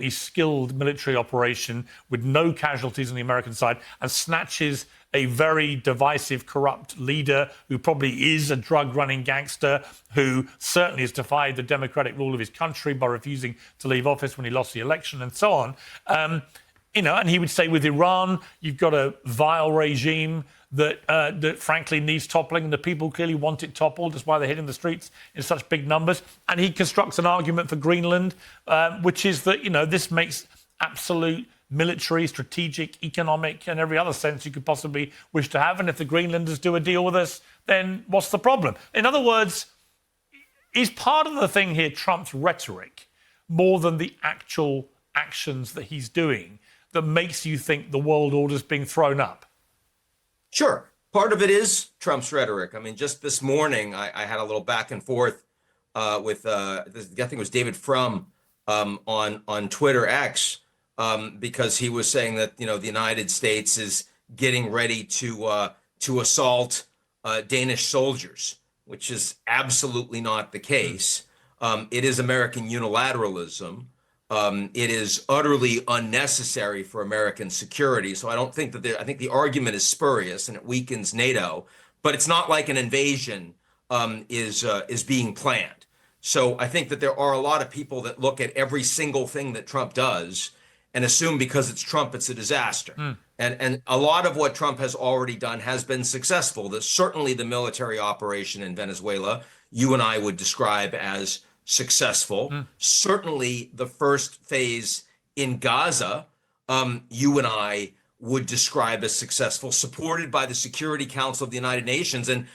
skilled military operation with no casualties on the American side and snatches a very divisive, corrupt leader who probably is a drug-running gangster who certainly has defied the democratic rule of his country by refusing to leave office when he lost the election and so on. And he would say with Iran, you've got a vile regime that frankly needs toppling, and the people clearly want it toppled. That's why they're hitting the streets in such big numbers. And he constructs an argument for Greenland, which is that, this makes absolute military, strategic, economic, and every other sense you could possibly wish to have. And if the Greenlanders do a deal with us, then what's the problem? In other words, is part of the thing here Trump's rhetoric more than the actual actions that he's doing that makes you think the world order's being thrown up? Sure. Part of it is Trump's rhetoric. I mean, just this morning, I had a little back and forth with, I think it was David Frum on Twitter X, because he was saying that, the United States is getting ready to assault Danish soldiers, which is absolutely not the case. It is American unilateralism. It is utterly unnecessary for American security. So I don't think that I think the argument is spurious and it weakens NATO, but it's not like an invasion is being planned. So I think that there are a lot of people that look at every single thing that Trump does and assume because it's Trump, it's a disaster. And a lot of what Trump has already done has been successful. Certainly the military operation in Venezuela, you and I would describe as successful. Certainly the first phase in Gaza, you and I would describe as successful, supported by the Security Council of the United Nations. And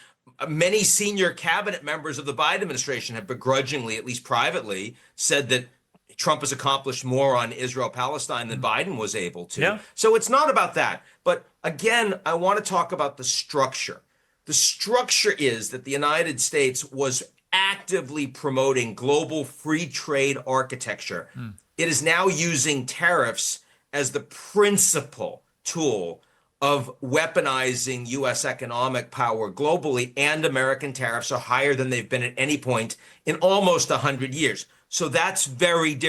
many senior cabinet members of the Biden administration have begrudgingly, at least privately, said that Trump has accomplished more on Israel-Palestine than Biden was able to. Yeah. So it's not about that. But again, I want to talk about the structure. The structure is that the United States was actively promoting global free trade architecture. It is now using tariffs as the principal tool of weaponizing U.S. economic power globally, and American tariffs are higher than they've been at any point in almost 100 years. So that's very different.